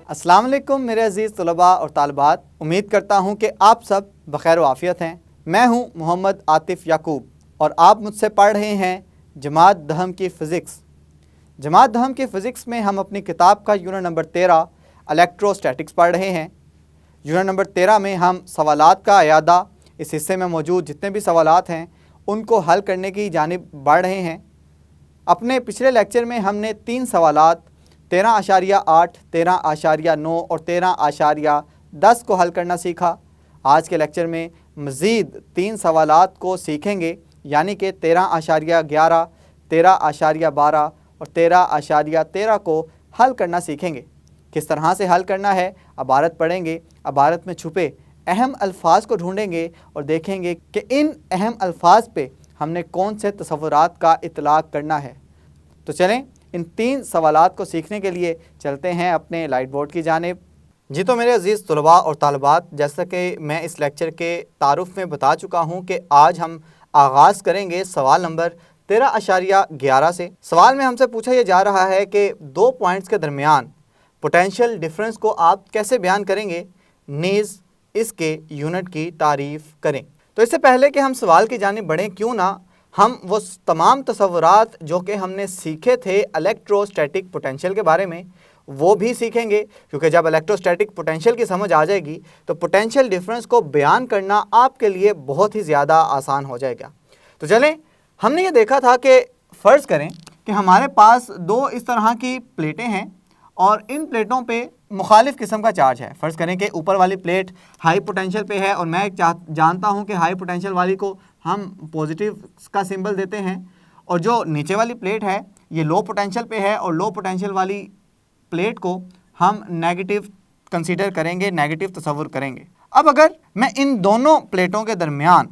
अस्सलाम वालेकुम मेरे अज़ीज़ तलबा और तालिबात। उम्मीद करता हूँ कि आप सब बखैर वाफ़ियत हैं। मैं हूँ मोहम्मद आतिफ़ याकूब और आप मुझसे पढ़ रहे हैं जमात दहम की फ़िज़िक्स। जमात दहम की फ़िज़िक्स में हम अपनी किताब का यूनिट नंबर 13 इलेक्ट्रोस्टैटिक्स पढ़ रहे हैं। यूनिट नंबर 13 में हम सवालात का अयादा, इस हिस्से में मौजूद जितने भी सवालात हैं उनको हल करने की जानिब बढ़ रहे हैं। अपने पिछले लेक्चर में हमने 3 सवालात 13.8, 13.9 और 13.10 को हल करना सीखा। आज के लेक्चर में मज़ीद 3 सवालात को सीखेंगे, यानी कि 13.11, 13.12 और 13.13 को हल करना सीखेंगे। किस तरह से हल करना है अबारत पढ़ेंगे, अबारत में छुपे अहम अल्फाज को ढूंढेंगे और देखेंगे कि इन अहम अल्फाज पे हमने कौन से तसव्वुरात का इतलाक़ करना है। तो चलें इन 3 सवालात को सीखने के लिए चलते हैं अपने लाइट बोर्ड की जानिब। जी तो मेरे अज़ीज़ तलबा और तालिबात, जैसा कि मैं इस लेक्चर के तारुफ़ में बता चुका हूँ कि आज हम आगाज़ करेंगे सवाल नंबर 13.11 से। सवाल में हमसे पूछा यह जा रहा है कि 2 पॉइंट्स के दरमियान पोटेंशियल डिफरेंस को आप कैसे बयान करेंगे, नीज़ इसके यूनिट की तारीफ़ करें। तो इससे पहले कि हम सवाल की जानिब बढ़ें, क्यों ना हम वो तमाम तसव्वुरात जो कि हमने सीखे थे इलेक्ट्रोस्टैटिक पोटेंशियल के बारे में वो भी सीखेंगे, क्योंकि जब इलेक्ट्रोस्टैटिक पोटेंशियल की समझ आ जाएगी तो पोटेंशियल डिफरेंस को बयान करना आपके लिए बहुत ही ज़्यादा आसान हो जाएगा। तो चलें, हमने ये देखा था कि फ़र्ज़ करें कि हमारे पास 2 इस तरह की प्लेटें हैं और इन प्लेटों पे मुखालिफ किस्म का चार्ज है। फ़र्ज़ करें कि ऊपर वाली प्लेट हाई पोटेंशियल पे है और मैं जानता हूँ कि हाई पोटेंशियल वाली को हम पॉजिटिव का सिंबल देते हैं, और जो नीचे वाली प्लेट है ये लो पोटेंशियल पे है और लो पोटेंशियल वाली प्लेट को हम नेगेटिव कंसीडर करेंगे, नेगेटिव तस्वुर करेंगे। अब अगर मैं इन दोनों प्लेटों के दरमियान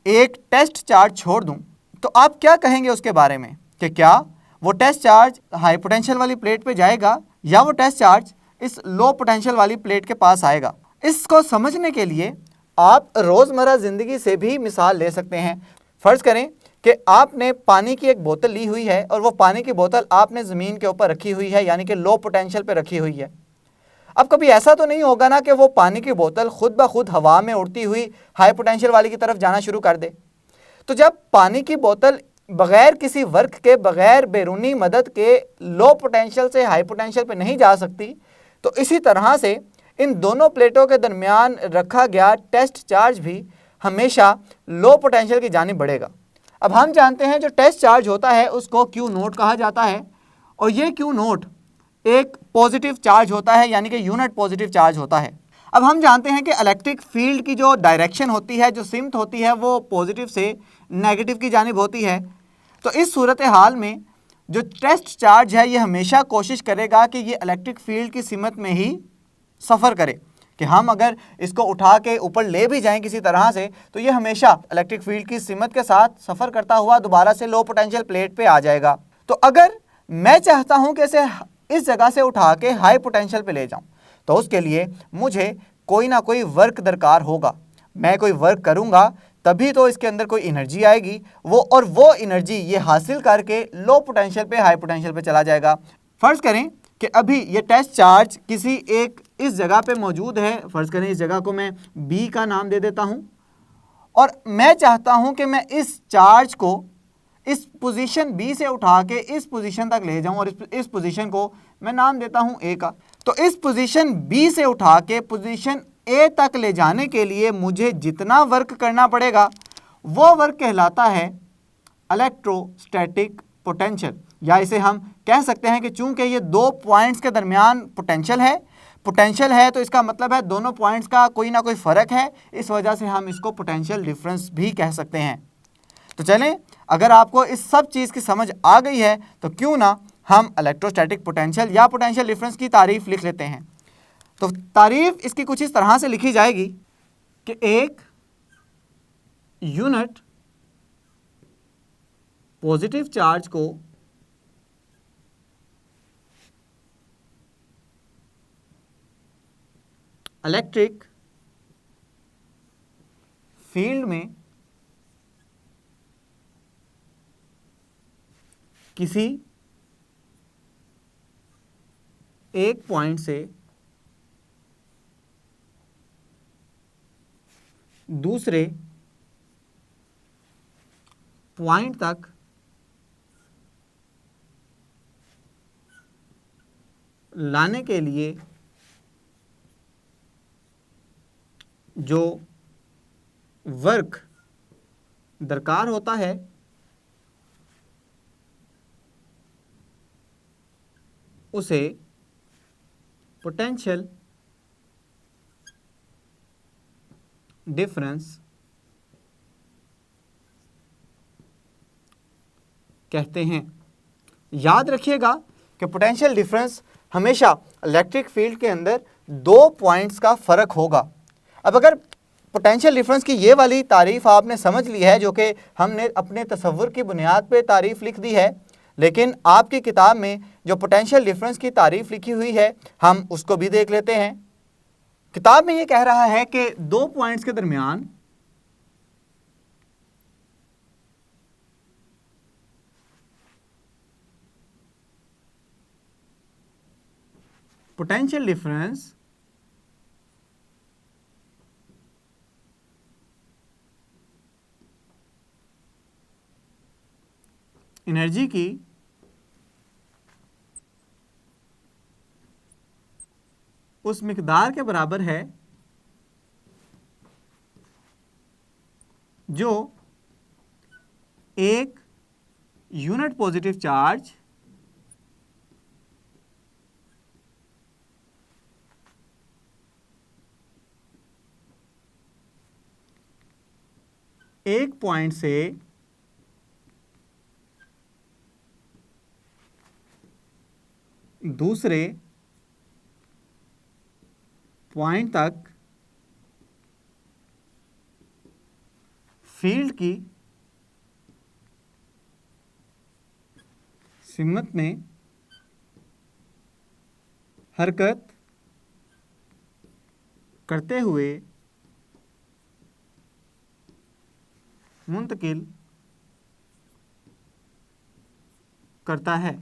एक टेस्ट चार्ज छोड़ दूं तो आप क्या कहेंगे उसके बारे में, कि क्या वो टेस्ट चार्ज हाई पोटेंशियल वाली प्लेट पे जाएगा या वो टेस्ट चार्ज इस लो पोटेंशियल वाली प्लेट के पास आएगा। इसको समझने के लिए आप रोज़मर्रा ज़िंदगी से भी मिसाल ले सकते हैं। फ़र्ज़ करें कि आपने पानी की एक बोतल ली हुई है और वो पानी की बोतल आपने ज़मीन के ऊपर रखी हुई है, यानी कि लो पोटेंशियल पे रखी हुई है। अब कभी ऐसा तो नहीं होगा ना कि वो पानी की बोतल खुद ब खुद हवा में उड़ती हुई हाई पोटेंशियल वाली की तरफ जाना शुरू कर दे। तो जब पानी की बोतल बग़ैर किसी वर्क के, बग़ैर बैरूनी मदद के लो पोटेंशियल से हाई पोटेंशियल पे नहीं जा सकती, तो इसी तरह से इन दोनों प्लेटों के दरमियान रखा गया टेस्ट चार्ज भी हमेशा लो पोटेंशियल की जानिब बढ़ेगा। अब हम जानते हैं जो टेस्ट चार्ज होता है उसको क्यू नोट कहा जाता है, और ये क्यू नोट एक पॉजिटिव चार्ज होता है, यानी कि यूनिट पॉजिटिव चार्ज होता है। अब हम जानते हैं कि इलेक्ट्रिक फील्ड की जो डायरेक्शन होती है, जो सिमत होती है, वो पॉजिटिव से नेगेटिव की जानिब होती है। तो इस सूरत हाल में जो टेस्ट चार्ज है ये हमेशा कोशिश करेगा कि ये इलेक्ट्रिक फील्ड की सिमत में ही सफ़र करे, कि हम अगर इसको उठा के ऊपर ले भी जाएं किसी तरह से तो ये हमेशा इलेक्ट्रिक फील्ड की सिमत के साथ सफ़र करता हुआ दोबारा से लो पोटेंशियल प्लेट पे आ जाएगा। तो अगर मैं चाहता हूं कि इसे इस जगह से उठा के हाई पोटेंशियल पे ले जाऊं तो उसके लिए मुझे कोई ना कोई वर्क दरकार होगा। मैं कोई वर्क करूंगा तभी तो इसके अंदर कोई एनर्जी आएगी, और वो एनर्जी ये हासिल करके लो पोटेंशियल पे हाई पोटेंशियल पे चला जाएगा। फ़र्ज़ करें कि अभी ये टेस्ट चार्ज किसी एक इस जगह पे मौजूद है। फ़र्ज़ करें इस जगह को मैं बी का नाम दे देता हूँ, और मैं चाहता हूँ कि मैं इस चार्ज को इस पोजीशन बी से उठा के इस पोजीशन तक ले जाऊँ, और इस पोजीशन को मैं नाम देता हूँ ए का। तो इस पोजीशन बी से उठा के पोजीशन ए तक ले जाने के लिए मुझे जितना वर्क करना पड़ेगा वो वर्क कहलाता है इलेक्ट्रोस्टैटिक पोटेंशियल, या इसे हम कह सकते हैं कि चूंकि ये 2 पॉइंट्स के दरमियान पोटेंशियल है तो इसका मतलब है दोनों पॉइंट्स का कोई ना कोई फ़र्क है, इस वजह से हम इसको पोटेंशियल डिफरेंस भी कह सकते हैं। तो चलें, अगर आपको इस सब चीज़ की समझ आ गई है तो क्यों ना हम इलेक्ट्रोस्टैटिक पोटेंशियल या पोटेंशियल डिफरेंस की तारीफ़ लिख लेते हैं। तो तारीफ़ इसकी कुछ इस तरह से लिखी जाएगी कि एक यूनिट पॉजिटिव चार्ज को इलेक्ट्रिक फील्ड में किसी एक पॉइंट से दूसरे पॉइंट तक लाने के लिए जो वर्क दरकार होता है उसे पोटेंशियल डिफरेंस कहते हैं। याद रखिएगा कि पोटेंशियल डिफरेंस हमेशा इलेक्ट्रिक फील्ड के अंदर दो पॉइंट्स का फ़र्क होगा। अब अगर पोटेंशियल डिफरेंस की ये वाली तारीफ़ आपने समझ ली है, जो कि हमने अपने तसव्वुर की बुनियाद पे तारीफ़ लिख दी है, लेकिन आपकी किताब में जो पोटेंशियल डिफरेंस की तारीफ़ लिखी हुई है हम उसको भी देख लेते हैं। किताब में ये कह रहा है कि दो पॉइंट्स के दरमियान पोटेंशियल डिफरेंस एनर्जी की उस मिकदार के बराबर है जो एक यूनिट पॉजिटिव चार्ज एक पॉइंट से दूसरे पॉइंट तक फील्ड की सिमत में हरकत करते हुए मुंतकिल करता है।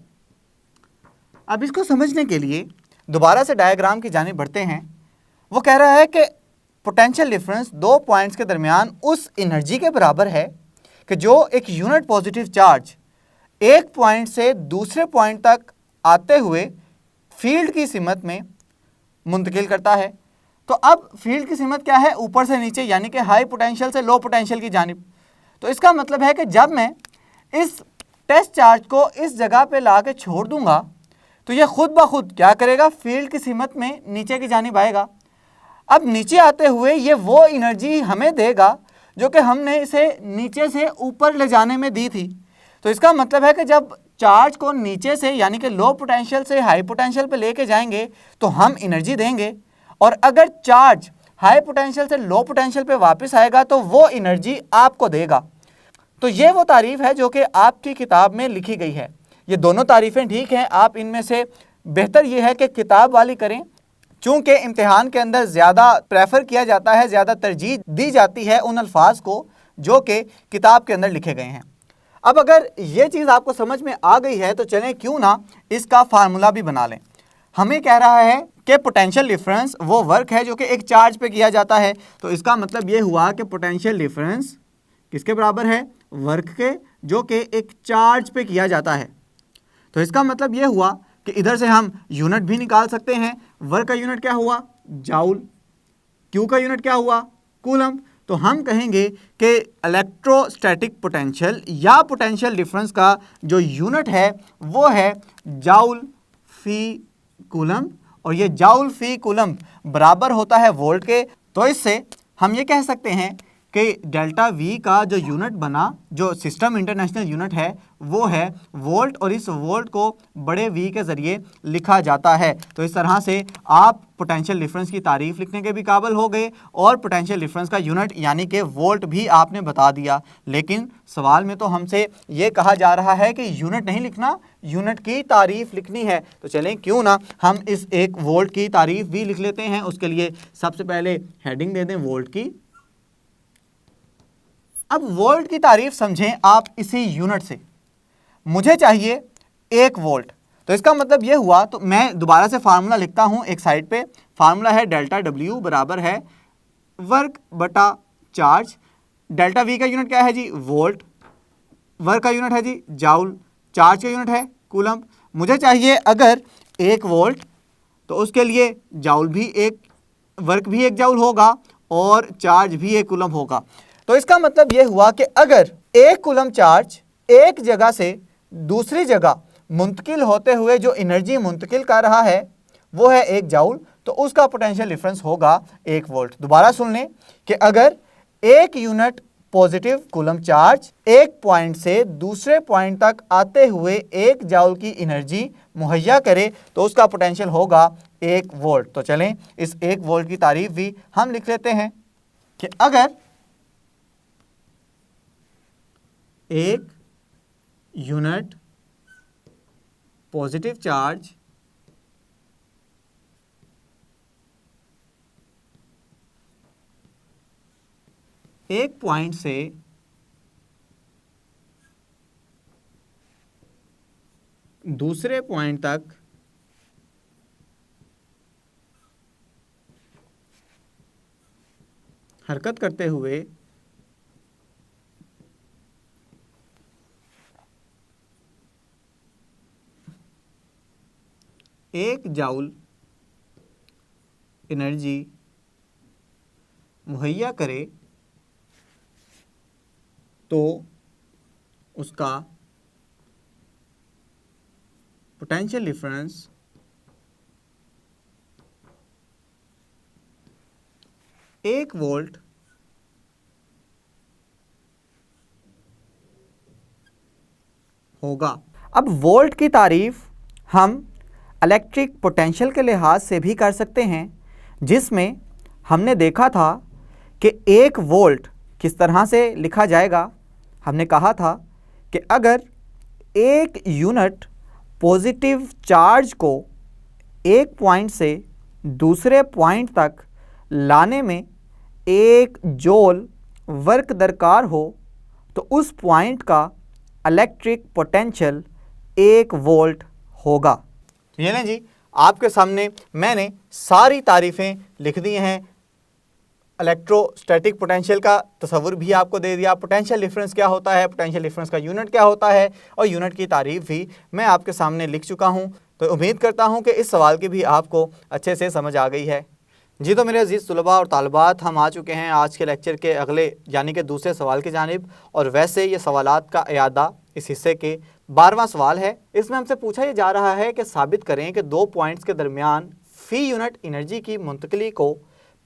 अब इसको समझने के लिए दोबारा से डायग्राम की जानिब बढ़ते हैं। वो कह रहा है कि पोटेंशियल डिफरेंस दो पॉइंट्स के दरमियान उस एनर्जी के बराबर है कि जो एक यूनिट पॉजिटिव चार्ज एक पॉइंट से दूसरे पॉइंट तक आते हुए फील्ड की सिमत में मुंतकिल करता है। तो अब फील्ड की सिमत क्या है? ऊपर से नीचे, यानी कि हाई पोटेंशियल से लो पोटेंशियल की जानिब। तो इसका मतलब है कि जब मैं इस टेस्ट चार्ज को इस जगह पे ला के छोड़ दूंगा तो ये खुद ब खुद क्या करेगा? फील्ड की सिमत में नीचे की जानिब आएगा। अब नीचे आते हुए ये वो एनर्जी हमें देगा जो कि हमने इसे नीचे से ऊपर ले जाने में दी थी। तो इसका मतलब है कि जब चार्ज को नीचे से यानी कि लो पोटेंशियल से हाई पोटेंशियल पे लेके जाएंगे तो हम एनर्जी देंगे, और अगर चार्ज हाई पोटेंशियल से लो पोटेंशियल पे वापस आएगा तो वो एनर्जी आपको देगा। तो ये वो तारीफ़ है जो कि आपकी किताब में लिखी गई है। ये दोनों तारीफ़ें ठीक हैं, आप इनमें से बेहतर ये है कि किताब वाली करें, चूँकि इम्तिहान के अंदर ज़्यादा प्रेफर किया जाता है, ज़्यादा तरजीह दी जाती है उन अल्फाज को जो कि किताब के अंदर लिखे गए हैं। अब अगर ये चीज़ आपको समझ में आ गई है तो चलें क्यों ना इसका फार्मूला भी बना लें। हमें कह रहा है कि पोटेंशियल डिफरेंस वो वर्क है जो कि एक चार्ज पे किया जाता है। तो इसका मतलब ये हुआ कि पोटेंशियल डिफरेंस किसके बराबर है? वर्क के, जो कि एक चार्ज पे किया जाता है। तो इसका मतलब ये हुआ कि इधर से हम यूनिट भी निकाल सकते हैं। वर्क का यूनिट क्या हुआ? जाउल। क्यू का यूनिट क्या हुआ? कूलम। तो हम कहेंगे कि इलेक्ट्रोस्टैटिक पोटेंशियल या पोटेंशियल डिफरेंस का जो यूनिट है वो है जाउल फी कूलम, और ये जाउल फी कूलम बराबर होता है वोल्ट के। तो इससे हम ये कह सकते हैं कि डेल्टा वी का जो यूनिट बना, जो सिस्टम इंटरनेशनल यूनिट है, वो है वोल्ट, और इस वोल्ट को बड़े वी के ज़रिए लिखा जाता है। तो इस तरह से आप पोटेंशियल डिफरेंस की तारीफ़ लिखने के भी काबिल हो गए और पोटेंशियल डिफरेंस का यूनिट यानी कि वोल्ट भी आपने बता दिया। लेकिन सवाल में तो हमसे ये कहा जा रहा है कि यूनिट नहीं लिखना, यूनिट की तारीफ़ लिखनी है। तो चलें क्यों ना हम इस एक वोल्ट की तारीफ़ भी लिख लेते हैं। उसके लिए सबसे पहले हेडिंग दे दें वोल्ट की। अब वोल्ट की तारीफ समझें आप इसी यूनिट से। मुझे चाहिए 1 वोल्ट, तो इसका मतलब ये हुआ, तो मैं दोबारा से फार्मूला लिखता हूं एक साइड पे। फार्मूला है डेल्टा डब्ल्यू बराबर है वर्क बटा चार्ज, डेल्टा वी का यूनिट क्या है जी, वोल्ट, वर्क का यूनिट है जी जाउल, चार्ज का यूनिट है कूलम्ब। मुझे चाहिए अगर 1 वोल्ट तो उसके लिए जाउल भी एक, वर्क भी 1 जाउल होगा और चार्ज भी 1 कूलम्ब होगा। तो इसका मतलब यह हुआ कि अगर 1 कूलम्ब चार्ज एक जगह से दूसरी जगह मुंतकिल होते हुए जो एनर्जी मुंतकिल कर रहा है वो है 1 जाउल, तो उसका पोटेंशियल डिफरेंस होगा 1 वोल्ट। दोबारा सुन लें कि अगर 1 यूनिट पॉजिटिव कूलम्ब चार्ज एक पॉइंट से दूसरे पॉइंट तक आते हुए 1 जाउल की एनर्जी मुहैया करे तो उसका पोटेंशियल होगा 1 वोल्ट। तो चलें इस 1 वोल्ट की तारीफ भी हम लिख लेते हैं कि अगर 1 यूनिट पॉजिटिव चार्ज एक पॉइंट से दूसरे पॉइंट तक हरकत करते हुए 1 जाउल एनर्जी मुहैया करे तो उसका पोटेंशियल डिफरेंस 1 वोल्ट होगा। अब वोल्ट की तारीफ हम इलेक्ट्रिक पोटेंशियल के लिहाज से भी कर सकते हैं, जिसमें हमने देखा था कि 1 वोल्ट किस तरह से लिखा जाएगा। हमने कहा था कि अगर 1 यूनिट पॉजिटिव चार्ज को एक पॉइंट से दूसरे पॉइंट तक लाने में 1 जूल वर्क दरकार हो तो उस पॉइंट का इलेक्ट्रिक पोटेंशियल 1 वोल्ट होगा। तो ये लें जी, आपके सामने मैंने सारी तारीफ़ें लिख दी हैं। इलेक्ट्रोस्टैटिक पोटेंशियल का तस्वुर भी आपको दे दिया, पोटेंशियल डिफरेंस क्या होता है, पोटेंशियल डिफरेंस का यूनिट क्या होता है और यूनिट की तारीफ भी मैं आपके सामने लिख चुका हूं। तो उम्मीद करता हूं कि इस सवाल की भी आपको अच्छे से समझ आ गई है। जी तो मेरे अजीज़ तलबा और तालिबात, हम आ चुके हैं आज के लेक्चर के अगले यानी कि दूसरे सवाल की जानिब। और वैसे ये सवालात का इयादा इस हिस्से के 12वां सवाल है। इसमें हमसे पूछा ये जा रहा है कि साबित करें कि 2 पॉइंट्स के दरमियान फ़ी यूनिट एनर्जी की मुंतकली को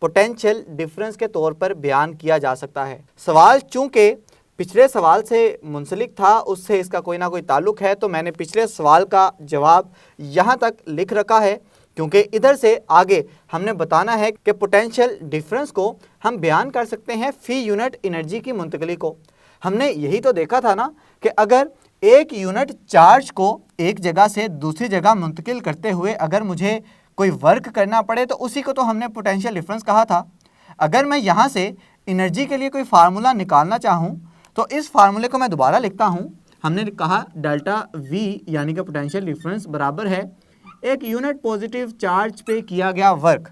पोटेंशियल डिफरेंस के तौर पर बयान किया जा सकता है। सवाल चूँकि पिछले सवाल से मुंसलिक था, उससे इसका कोई ना कोई ताल्लुक़ है, तो मैंने पिछले सवाल का जवाब यहाँ तक लिख रखा है, क्योंकि इधर से आगे हमने बताना है कि पोटेंशियल डिफरेंस को हम बयान कर सकते हैं फ़ी यूनिट एनर्जी की मुंतकली को। हमने यही तो देखा था ना कि अगर 1 यूनिट चार्ज को एक जगह से दूसरी जगह मुंतकिल करते हुए अगर मुझे कोई वर्क करना पड़े तो उसी को तो हमने पोटेंशियल डिफरेंस कहा था। अगर मैं यहाँ से एनर्जी के लिए कोई फार्मूला निकालना चाहूँ तो इस फार्मूले को मैं दोबारा लिखता हूँ। हमने कहा डेल्टा वी यानी कि पोटेंशियल डिफरेंस बराबर है 1 यूनिट पॉजिटिव चार्ज पे किया गया वर्क।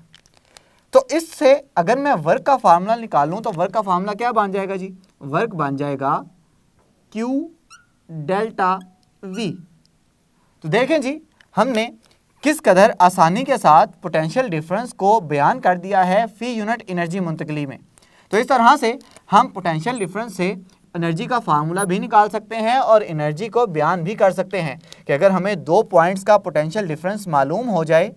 तो इससे अगर मैं वर्क का फार्मूला निकालूँ तो वर्क का फार्मूला क्या बन जाएगा जी, वर्क बन जाएगा Q डेल्टा V। तो देखें जी, हमने किस कदर आसानी के साथ पोटेंशियल डिफरेंस को बयान कर दिया है फ़ी यूनिट एनर्जी मुंतकली में। तो इस तरह से हम पोटेंशियल डिफरेंस से एनर्जी का फार्मूला भी निकाल सकते हैं और एनर्जी को बयान भी कर सकते हैं कि अगर हमें 2 पॉइंट्स का पोटेंशियल डिफरेंस मालूम हो जाए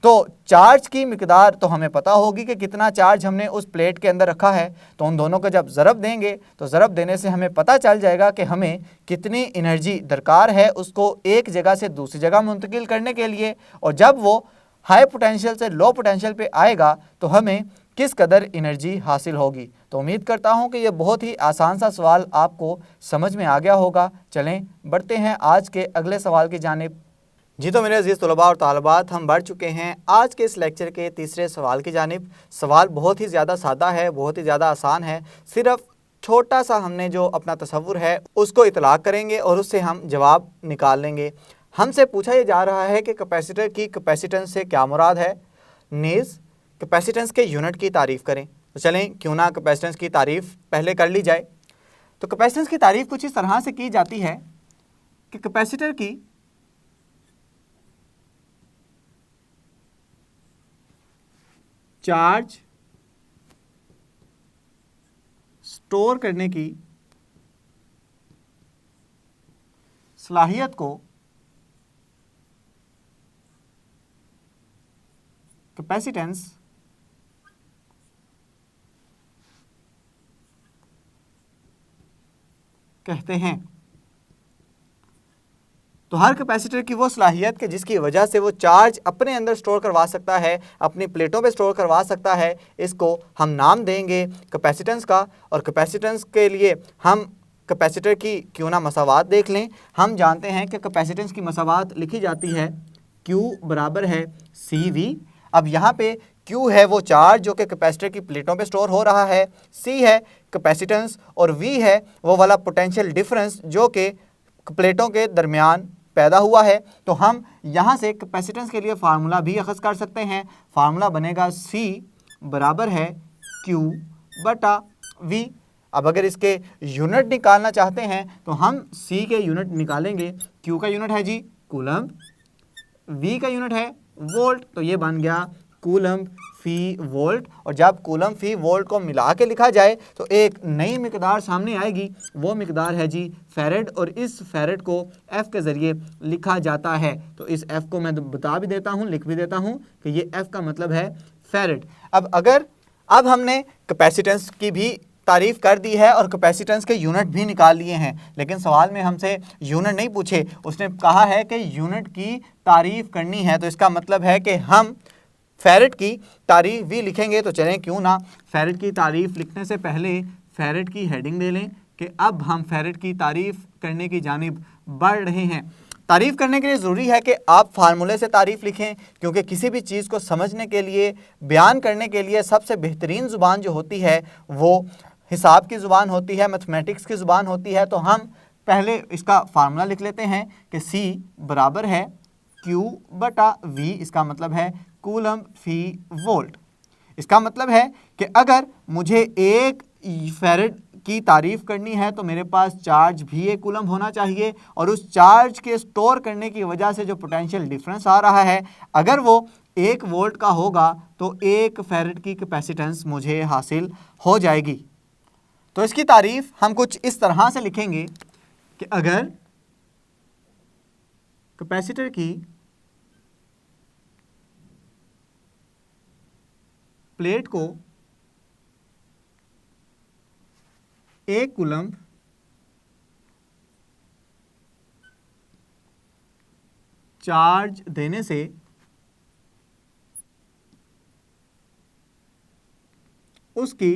तो चार्ज की मिकदार तो हमें पता होगी कि कितना चार्ज हमने उस प्लेट के अंदर रखा है। तो उन दोनों को जब ज़रब देंगे तो ज़रब देने से हमें पता चल जाएगा कि हमें कितनी एनर्जी दरकार है उसको एक जगह से दूसरी जगह मुंतकिल करने के लिए। और जब वो हाई पोटेंशियल से लो पोटेंशियल पे आएगा तो हमें किस कदर एनर्जी हासिल होगी। तो उम्मीद करता हूँ कि ये बहुत ही आसान सा सवाल आपको समझ में आ गया होगा। चलें बढ़ते हैं आज के अगले सवाल की जानिब। जी तो मेरे अजीज़ तलबा और तालिबात, हम बढ़ चुके हैं आज के इस लेक्चर के तीसरे सवाल की जानिब। सवाल बहुत ही ज़्यादा सादा है, बहुत ही ज़्यादा आसान है। सिर्फ छोटा सा हमने जो अपना तसव्वुर है उसको इतलाक़ करेंगे और उससे हम जवाब निकाल लेंगे। हमसे पूछा यह जा रहा है कि कैपेसिटर की कैपेसिटेंस से क्या मुराद है। नीज़ कैपेसिटेंस के यूनिट की तारीफ़ करें। तो चलें क्यों ना कैपेसिटेंस की तारीफ पहले कर ली जाए। तो कैपेसिटेंस की तारीफ कुछ इस तरह से की जाती है कि कैपेसिटर की चार्ज स्टोर करने की सलाहियत को कैपेसिटेंस कहते हैं। तो हर कैपेसिटर की वो सलाहियत कि जिसकी वजह से वो चार्ज अपने अंदर स्टोर करवा सकता है, अपनी प्लेटों पे स्टोर करवा सकता है, इसको हम नाम देंगे कैपेसिटेंस का। और कैपेसिटेंस के लिए हम कैपेसिटर की क्यों ना मसावात देख लें। हम जानते हैं कि कैपेसिटेंस की मसावात लिखी जाती है Q बराबर है CV। अब यहाँ पे Q है वो चार्ज जो कि कैपेसिटर की प्लेटों पे स्टोर हो रहा है, C है कैपेसिटेंस और V है वो वाला पोटेंशियल डिफरेंस जो कि प्लेटों के दरमियान पैदा हुआ है। तो हम यहाँ से कैपेसिटेंस के लिए फार्मूला भी अखज़ कर सकते हैं। फार्मूला बनेगा C बराबर है Q बटा V। अब अगर इसके यूनिट निकालना चाहते हैं तो हम C के यूनिट निकालेंगे। Q का यूनिट है जी कूलम्ब, V का यूनिट है वोल्ट, तो ये बन गया कूलम्ब फी वोल्ट। और जब कूलम्ब फी वोल्ट को मिला के लिखा जाए तो एक नई मिकदार सामने आएगी, वो मिकदार है जी फेरेड। और इस फेरेड को F के ज़रिए लिखा जाता है। तो इस F को मैं बता भी देता हूँ, लिख भी देता हूँ कि ये F का मतलब है फेरेड। अब हमने कैपेसिटेंस की भी तारीफ़ कर दी है और कैपेसिटेंस के यूनिट भी निकाल लिए हैं, लेकिन सवाल में हमसे यूनिट नहीं पूछे, उसने कहा है कि यूनिट की तारीफ़ करनी है। तो इसका मतलब है कि हम फेरेड की तारीफ़ भी लिखेंगे। तो चलें क्यों ना फेरेड की तारीफ़ लिखने से पहले फेरेड की हेडिंग दे लें कि अब हम फेरेड की तारीफ़ करने की जानिब बढ़ रहे हैं। तारीफ़ करने के लिए ज़रूरी है कि आप फार्मूले से तारीफ़ लिखें, क्योंकि किसी भी चीज़ को समझने के लिए, बयान करने के लिए सबसे बेहतरीन ज़ुबान जो होती है वो हिसाब की ज़ुबान होती है, मैथमेटिक्स की ज़ुबान होती है। तो हम पहले इसका फार्मूला लिख लेते हैं कि C बराबर है Q बटा V। इसका मतलब है कूलम्ब फी वोल्ट। इसका मतलब है कि अगर मुझे एक फेरेड की तारीफ़ करनी है तो मेरे पास चार्ज भी एक कूलम्ब होना चाहिए, और उस चार्ज के स्टोर करने की वजह से जो पोटेंशियल डिफरेंस आ रहा है, अगर वो 1 वोल्ट का होगा तो 1 फेरेड की कैपेसिटेंस मुझे हासिल हो जाएगी। तो इसकी तारीफ़ हम कुछ इस तरह से लिखेंगे कि अगर कैपेसिटर की प्लेट को 1 कूलम्ब चार्ज देने से उसकी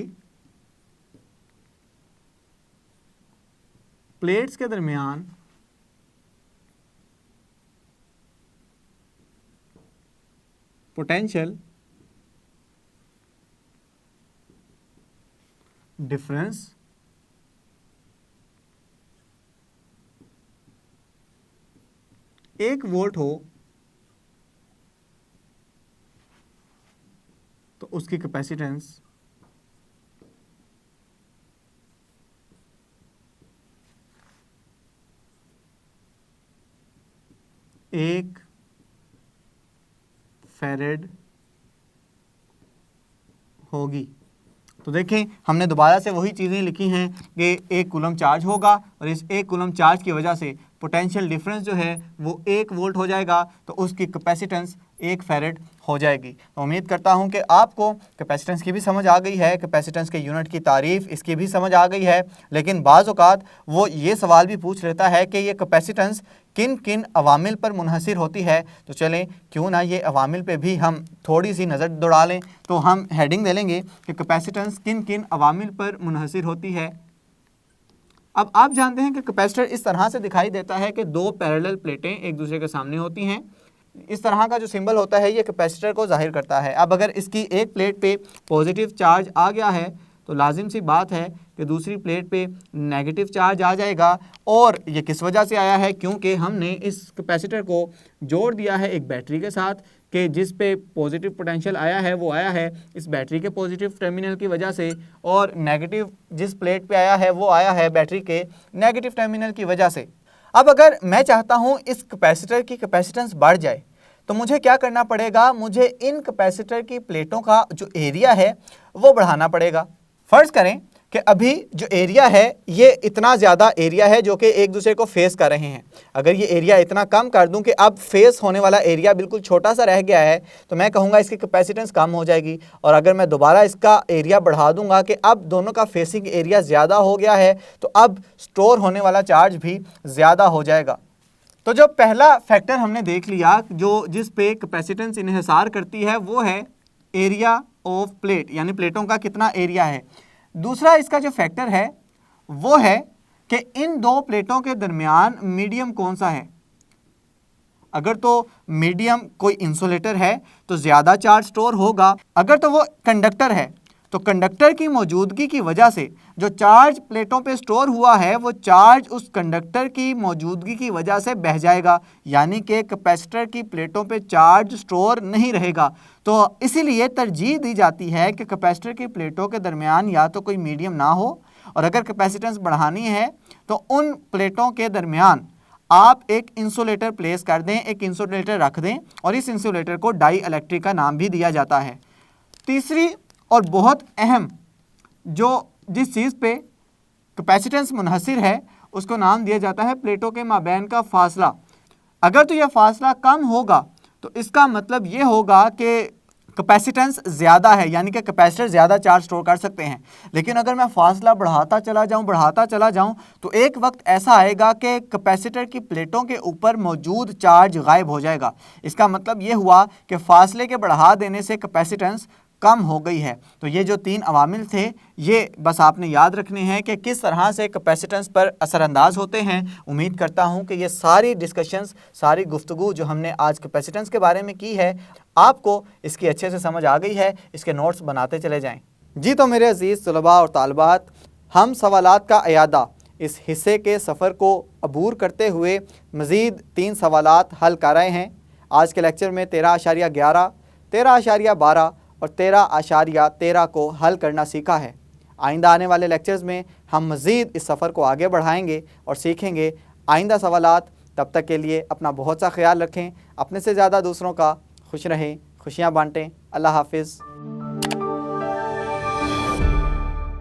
प्लेट्स के दरमियान पोटेंशियल डिफरेंस 1 वोल्ट हो तो उसकी कैपेसिटेंस 1 फेरेड होगी। तो देखें हमने दोबारा से वही चीज़ें लिखी हैं कि 1 कूलम्ब चार्ज होगा और इस 1 कूलम्ब चार्ज की वजह से पोटेंशियल डिफरेंस जो है वो 1 वोल्ट हो जाएगा, तो उसकी कैपेसिटेंस 1 फेरेड हो जाएगी। तो उम्मीद करता हूं कि आपको कैपेसिटेंस की भी समझ आ गई है, कैपेसिटेंस के यूनिट की तारीफ़ इसकी भी समझ आ गई है। लेकिन बाज़ औक़ात वो ये सवाल भी पूछ लेता है कि ये कैपेसिटेंस किन किन अवामिल पर मुनहसिर होती है। तो चलें क्यों ना ये अवामिल पे भी हम थोड़ी सी नज़र दौड़ा लें। तो हम हेडिंग दे लेंगे कि कैपेसिटेंस किन किन अवामिल पर मुनहसिर होती है। अब आप जानते हैं कि कैपेसिटर इस तरह से दिखाई देता है कि 2 पैरेलल प्लेटें एक दूसरे के सामने होती हैं। इस तरह का जो सिंबल होता है ये कैपेसिटर को जाहिर करता है। अब अगर इसकी एक प्लेट पे पॉजिटिव चार्ज आ गया है तो लाजिम सी बात है कि दूसरी प्लेट पे नेगेटिव चार्ज आ जाएगा। और ये किस वजह से आया है, क्योंकि हमने इस कैपेसिटर को जोड़ दिया है एक बैटरी के साथ कि जिस पे पॉजिटिव पोटेंशियल आया है वो आया है इस बैटरी के पॉजिटिव टर्मिनल की वजह से, और नेगेटिव जिस प्लेट पे आया है वो आया है बैटरी के नेगेटिव टर्मिनल की वजह से। अब अगर मैं चाहता हूँ इस कैपेसिटर की कैपेसिटेंस बढ़ जाए तो मुझे क्या करना पड़ेगा, मुझे इन कैपेसिटर की प्लेटों का जो एरिया है वो बढ़ाना पड़ेगा। फर्ज करें कि अभी जो एरिया है ये इतना ज़्यादा एरिया है जो कि एक दूसरे को फेस कर रहे हैं। अगर ये एरिया इतना कम कर दूं कि अब फेस होने वाला एरिया बिल्कुल छोटा सा रह गया है तो मैं कहूँगा इसकी कैपेसिटेंस कम हो जाएगी। और अगर मैं दोबारा इसका एरिया बढ़ा दूंगा कि अब दोनों का फेसिंग एरिया ज़्यादा हो गया है तो अब स्टोर होने वाला चार्ज भी ज़्यादा हो जाएगा। तो जो पहला फैक्टर हमने देख लिया जो जिस पे कैपेसिटेंस इन्हिसार करती है वो है एरिया ऑफ प्लेट, यानी प्लेटों का कितना एरिया है। दूसरा इसका जो फैक्टर है वो है कि इन दो प्लेटों के दरमियान मीडियम कौन सा है। अगर तो मीडियम कोई इंसुलेटर है तो ज़्यादा चार्ज स्टोर होगा, अगर तो वो कंडक्टर है तो कंडक्टर की मौजूदगी की वजह से जो चार्ज प्लेटों पे स्टोर हुआ है वो चार्ज उस कंडक्टर की मौजूदगी की वजह से बह जाएगा, यानी कि कैपेसिटर की प्लेटों पे चार्ज स्टोर नहीं रहेगा। तो इसीलिए तरजीह दी जाती है कि कैपेसिटर की प्लेटों के दरमियान या तो कोई मीडियम ना हो, और अगर कैपेसिटेंस बढ़ानी है तो उन प्लेटों के दरमियान आप एक इंसुलेटर प्लेस कर दें, एक इंसुलेटर रख दें, और इस इंसुलेटर को डाई इलेक्ट्रिक का नाम भी दिया जाता है। तीसरी और बहुत अहम जो जिस चीज़ पे कैपेसिटेंस मुनहसिर है उसको नाम दिया जाता है प्लेटों के माबैन का फासला। अगर तो यह फासला कम होगा तो इसका मतलब ये होगा कि कैपेसिटेंस ज़्यादा है, यानी कि कैपेसिटर ज़्यादा चार्ज स्टोर कर सकते हैं। लेकिन अगर मैं फासला बढ़ाता चला जाऊं तो एक वक्त ऐसा आएगा कि कैपेसिटर की प्लेटों के ऊपर मौजूद चार्ज गायब हो जाएगा। इसका मतलब ये हुआ कि फासले के बढ़ा देने से कैपेसिटेंस कम हो गई है। तो ये जो तीन अवामिल थे ये बस आपने याद रखने हैं कि किस तरह से कैपेसिटेंस पर असरअंदाज होते हैं। उम्मीद करता हूँ कि ये सारी डिस्कशंस, सारी गुफ्तगू जो हमने आज कैपेसिटेंस के बारे में की है आपको इसकी अच्छे से समझ आ गई है। इसके नोट्स बनाते चले जाएँ। जी तो मेरे अज़ीज़ तलबा और तालबात, हम सवालात का अयादा इस हिस्से के सफ़र को अबूर करते हुए मज़ीद 3 सवालात हल कर रहे हैं। आज के लेक्चर में 13.11, 13.12 और 13.13 को हल करना सीखा है। आइंदा आने वाले लेक्चर्स में हम मज़ीद इस सफ़र को आगे बढ़ाएंगे और सीखेंगे आइंदा सवालात। तब तक के लिए अपना बहुत सा ख्याल रखें, अपने से ज़्यादा दूसरों का खुश रहें, खुशियाँ बांटें। अल्लाह हाफ़िज़।